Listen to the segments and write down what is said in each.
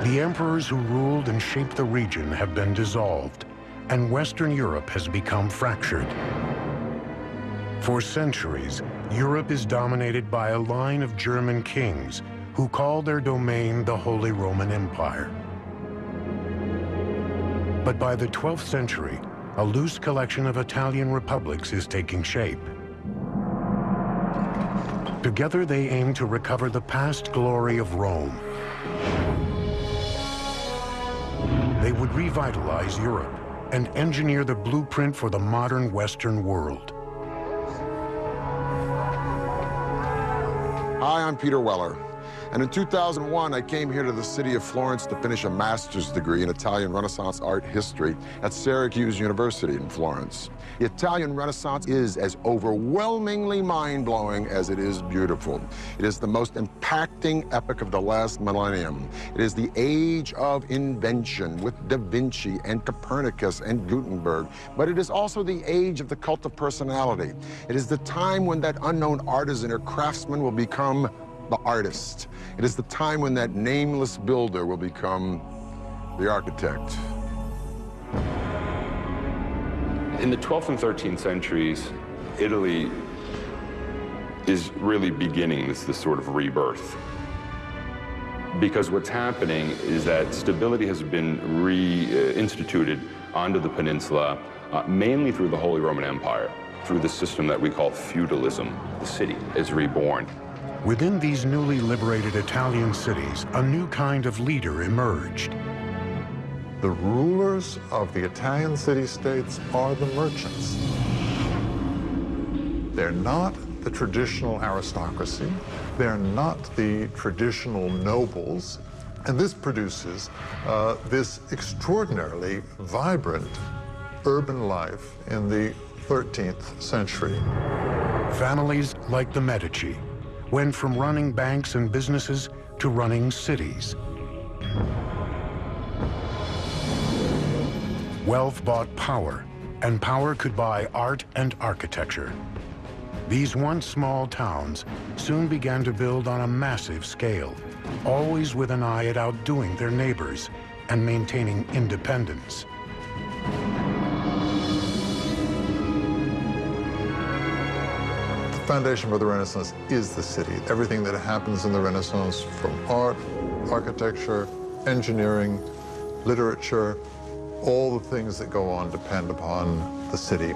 The emperors who ruled and shaped the region have been dissolved, and Western Europe has become fractured. For centuries, Europe is dominated by a line of German kings who called their domain the Holy Roman Empire. But by the 12th century, a loose collection of Italian republics is taking shape. Together, they aim to recover the past glory of Rome. They would revitalize Europe and engineer the blueprint for the modern Western world. Hi, I'm Peter Weller. And in 2001, I came here to the city of Florence to finish a master's degree in Italian Renaissance art history at Syracuse University in Florence. The Italian Renaissance is as overwhelmingly mind-blowing as it is beautiful. It is the most impacting epoch of the last millennium. It is the age of invention with Da Vinci and Copernicus and Gutenberg. But it is also the age of the cult of personality. It is the time when that unknown artisan or craftsman will become the artist. It is the time when that nameless builder will become the architect. In the 12th and 13th centuries, Italy is really beginning this sort of rebirth. Because what's happening is that stability has been reinstituted onto the peninsula, mainly through the Holy Roman Empire, through the system that we call feudalism. The city is reborn. Within these newly liberated Italian cities, a new kind of leader emerged. The rulers of the Italian city-states are the merchants. They're not the traditional aristocracy. They're not the traditional nobles. And this produces this extraordinarily vibrant urban life in the 13th century. Families like the Medici went from running banks and businesses to running cities. Wealth bought power, and power could buy art and architecture. These once small towns soon began to build on a massive scale, always with an eye at outdoing their neighbors and maintaining independence. The foundation for the Renaissance is the city. Everything that happens in the Renaissance, from art, architecture, engineering, literature, all the things that go on depend upon the city.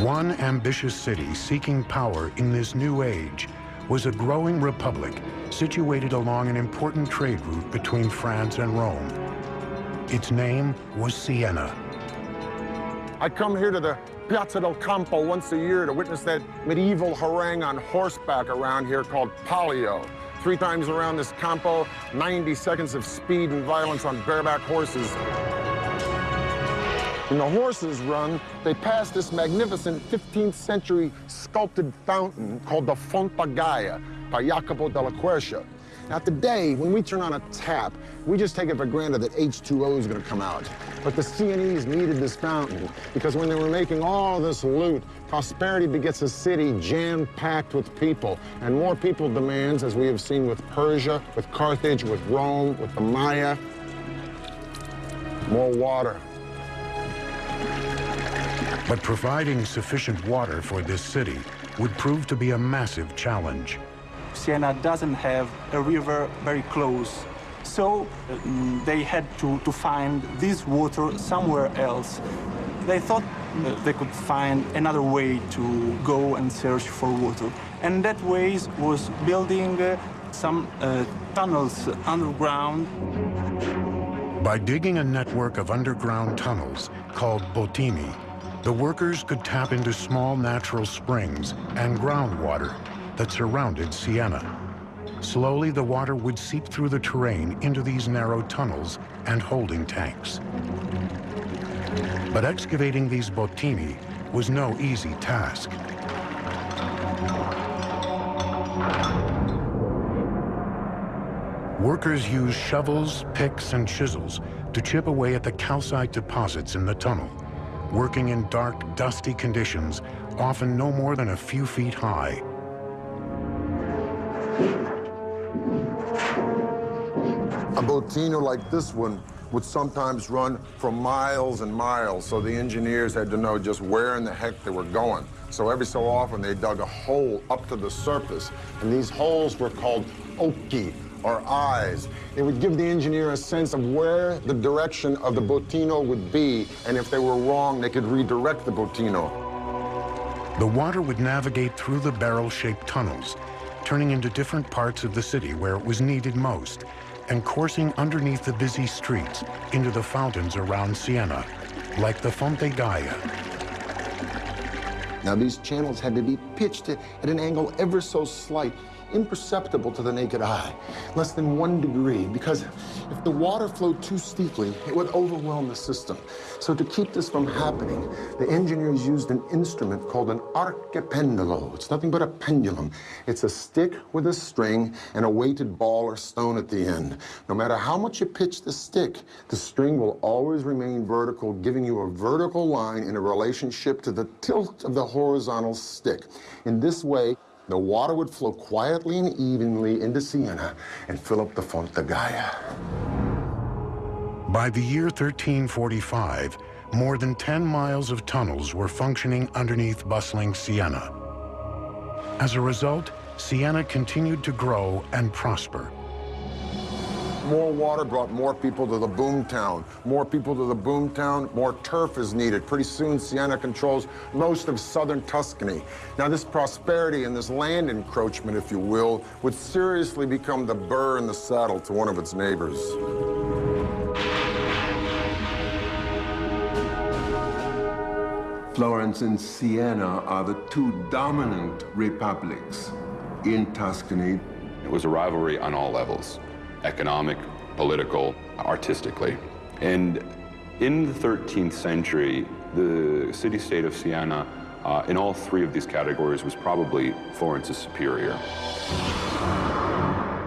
One ambitious city seeking power in this new age was a growing republic situated along an important trade route between France and Rome. Its name was Siena. I come here to the Piazza del Campo once a year to witness that medieval harangue on horseback around here called Palio. 3 times around this Campo, 90 seconds of speed and violence on bareback horses. When the horses run, they pass this magnificent 15th century sculpted fountain called the Fonte Gaia by Jacopo della Quercia. Now today, when we turn on a tap, we just take it for granted that H2O is going to come out. But the Sienese needed this fountain because when they were making all this loot, prosperity begets a city jam-packed with people. And more people demands, as we have seen with Persia, with Carthage, with Rome, with the Maya, more water. But providing sufficient water for this city would prove to be a massive challenge. Siena doesn't have a river very close, so they had to find this water somewhere else. They thought they could find another way to go and search for water. And that way was building some tunnels underground. By digging a network of underground tunnels called bottini, the workers could tap into small natural springs and groundwater that surrounded Siena. Slowly, the water would seep through the terrain into these narrow tunnels and holding tanks. But excavating these bottini was no easy task. Workers used shovels, picks, and chisels to chip away at the calcite deposits in the tunnel, working in dark, dusty conditions, often no more than a few feet high. A botino like this one would sometimes run for miles and miles, so the engineers had to know just where in the heck they were going. So every so often they dug a hole up to the surface, and these holes were called occhi, or eyes. It would give the engineer a sense of where the direction of the botino would be, and if they were wrong, they could redirect the botino. The water would navigate through the barrel-shaped tunnels, turning into different parts of the city where it was needed most, and coursing underneath the busy streets into the fountains around Siena, like the Fonte Gaia. Now, these channels had to be pitched at an angle ever so slight, imperceptible to the naked eye, less than 1 degree, because if the water flowed too steeply, it would overwhelm the system. So to keep this from happening, the engineers used an instrument called an archipendolo. It's nothing but a pendulum. It's a stick with a string and a weighted ball or stone at the end. No matter how much you pitch the stick, the string will always remain vertical, giving you a vertical line in a relationship to the tilt of the horizontal stick. In this way, the water would flow quietly and evenly into Siena and fill up the Fonte Gaia. By the year 1345, more than 10 miles of tunnels were functioning underneath bustling Siena. As a result, Siena continued to grow and prosper. More water brought more people to the boom town. More people to the boom town, more turf is needed. Pretty soon, Siena controls most of southern Tuscany. Now, this prosperity and this land encroachment, if you will, would seriously become the burr in the saddle to one of its neighbors. Florence and Siena are the two dominant republics in Tuscany. It was a rivalry on all levels: economic, political, artistically. And in the 13th century, the city-state of Siena, in all three of these categories, was probably Florence's superior.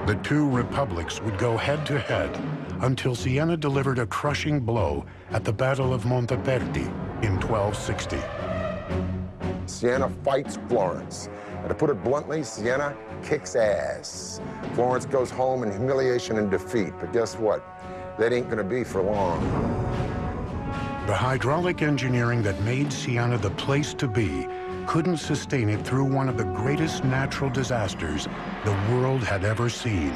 The two republics would go head-to-head until Siena delivered a crushing blow at the Battle of Monteperti in 1260. Siena fights Florence. And to put it bluntly, Siena kicks ass. Florence goes home in humiliation and defeat. But guess what? That ain't gonna be for long. The hydraulic engineering that made Siena the place to be couldn't sustain it through one of the greatest natural disasters the world had ever seen.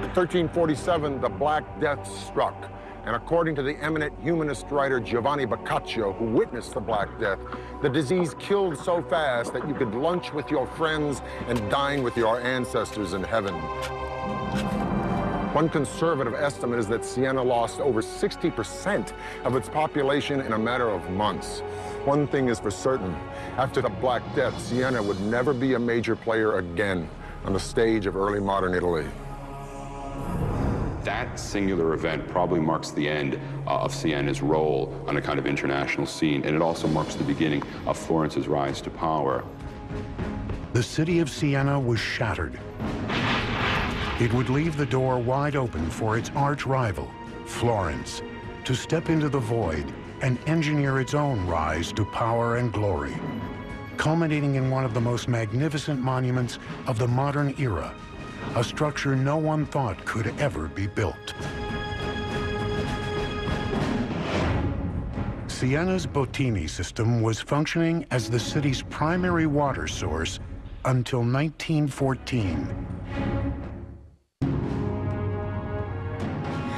In 1347, the Black Death struck. And according to the eminent humanist writer Giovanni Boccaccio, who witnessed the Black Death, the disease killed so fast that you could lunch with your friends and dine with your ancestors in heaven. One conservative estimate is that Siena lost over 60% of its population in a matter of months. One thing is for certain, after the Black Death, Siena would never be a major player again on the stage of early modern Italy. That singular event probably marks the end of Siena's role on a kind of international scene, and it also marks the beginning of Florence's rise to power. The city of Siena was shattered. It would leave the door wide open for its arch-rival, Florence, to step into the void and engineer its own rise to power and glory, culminating in one of the most magnificent monuments of the modern era, a structure no one thought could ever be built. Siena's Botini system was functioning as the city's primary water source until 1914.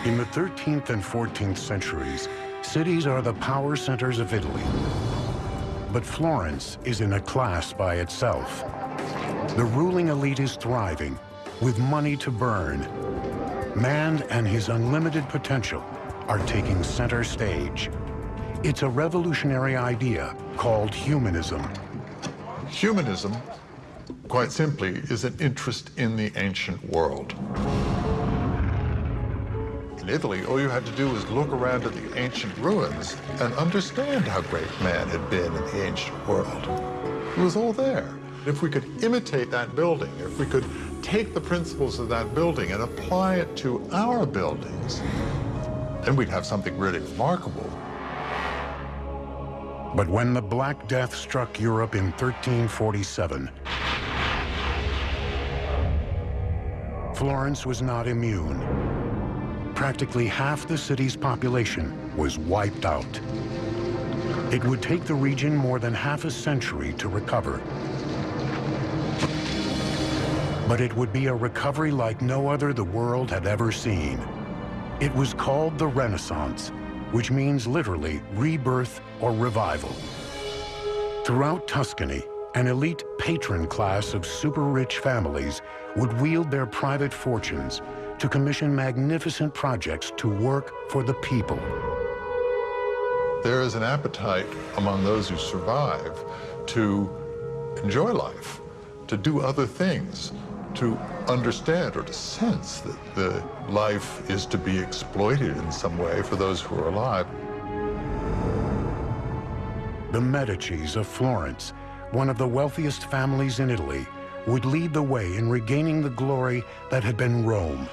In the 13th and 14th centuries, cities are the power centers of Italy. But Florence is in a class by itself. The ruling elite is thriving, with money to burn. Man and his unlimited potential are taking center stage. It's a revolutionary idea called humanism. Humanism, quite simply, is an interest in the ancient world. In Italy, all you had to do was look around at the ancient ruins and understand how great man had been in the ancient world. It was all there. If we could imitate that building, if we could take the principles of that building and apply it to our buildings, then we'd have something really remarkable. But when the Black Death struck Europe in 1347, Florence was not immune. practically half the city's population was wiped out. It would take the region more than half a century to recover. But it would be a recovery like no other the world had ever seen. It was called the Renaissance, which means literally rebirth or revival. Throughout Tuscany, an elite patron class of super-rich families would wield their private fortunes to commission magnificent projects to work for the people. There is an appetite among those who survive to enjoy life, to do other things, to understand or to sense that the life is to be exploited in some way for those who are alive. The Medicis of Florence, one of the wealthiest families in Italy, would lead the way in regaining the glory that had been Rome,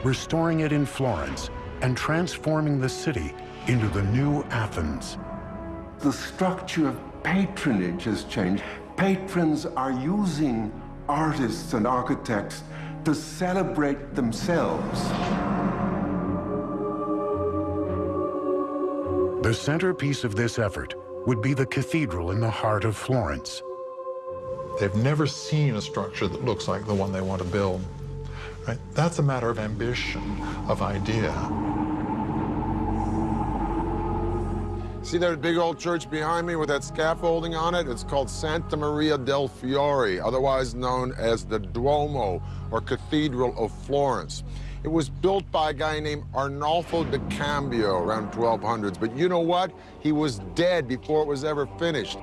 restoring it in Florence and transforming the city into the new Athens. The structure of patronage has changed. Patrons are using artists and architects to celebrate themselves. The centerpiece of this effort would be the cathedral in the heart of Florence. They've never seen a structure that looks like the one they want to build. Right? That's a matter of ambition, of idea. See that big old church behind me with that scaffolding on it? It's called Santa Maria del Fiore, otherwise known as the Duomo, or Cathedral of Florence. It was built by a guy named Arnolfo da Cambio around 1200s, but you know what? He was dead before it was ever finished.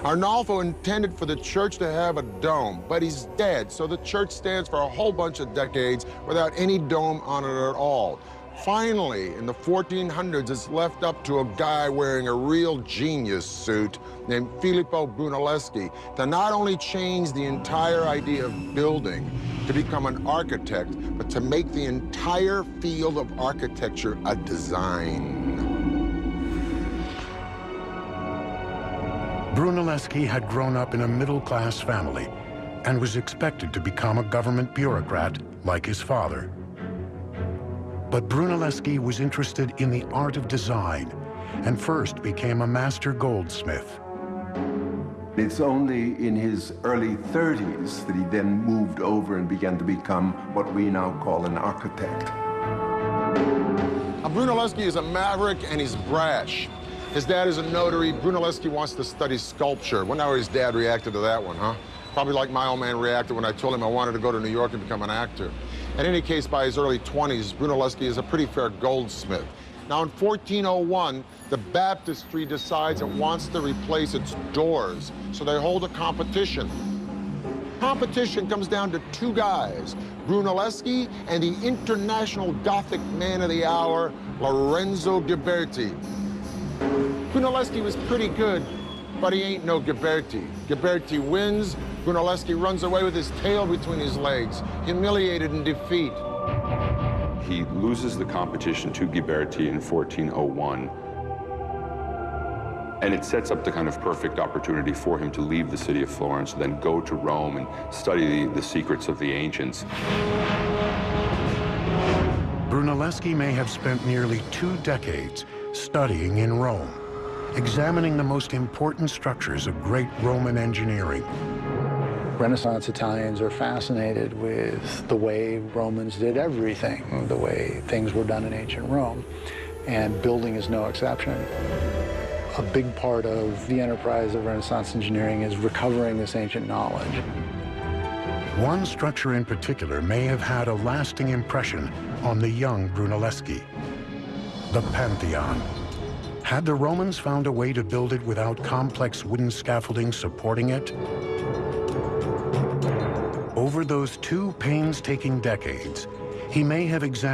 Arnolfo intended for the church to have a dome, but he's dead, so the church stands for a whole bunch of decades without any dome on it at all. Finally, in the 1400s, it's left up to a guy wearing a real genius suit named Filippo Brunelleschi to not only change the entire idea of building, to become an architect, but to make the entire field of architecture a design. Brunelleschi had grown up in a middle-class family and was expected to become a government bureaucrat like his father. But Brunelleschi was interested in the art of design and first became a master goldsmith. It's only in his early 30s that he then moved over and began to become what we now call an architect. Now, Brunelleschi is a maverick and he's brash. His dad is a notary. Brunelleschi wants to study sculpture. Wonder how his dad reacted to that one, huh? Probably like my old man reacted when I told him I wanted to go to New York and become an actor. In any case, by his early 20s, Brunelleschi is a pretty fair goldsmith. Now, in 1401, the baptistry decides it wants to replace its doors, so they hold a competition. Competition comes down to two guys, Brunelleschi and the international Gothic man of the hour, Lorenzo Ghiberti. Brunelleschi was pretty good, but he ain't no Ghiberti. Ghiberti wins, Brunelleschi runs away with his tail between his legs, humiliated in defeat. He loses the competition to Ghiberti in 1401. And it sets up the kind of perfect opportunity for him to leave the city of Florence, then go to Rome and study the secrets of the ancients. Brunelleschi may have spent nearly 2 decades studying in Rome, examining the most important structures of great Roman engineering. Renaissance Italians are fascinated with the way Romans did everything, the way things were done in ancient Rome, and building is no exception. A big part of the enterprise of Renaissance engineering is recovering this ancient knowledge. One structure in particular may have had a lasting impression on the young Brunelleschi: the Pantheon. Had the Romans found a way to build it without complex wooden scaffolding supporting it? Over those 2 painstaking decades, he may have examined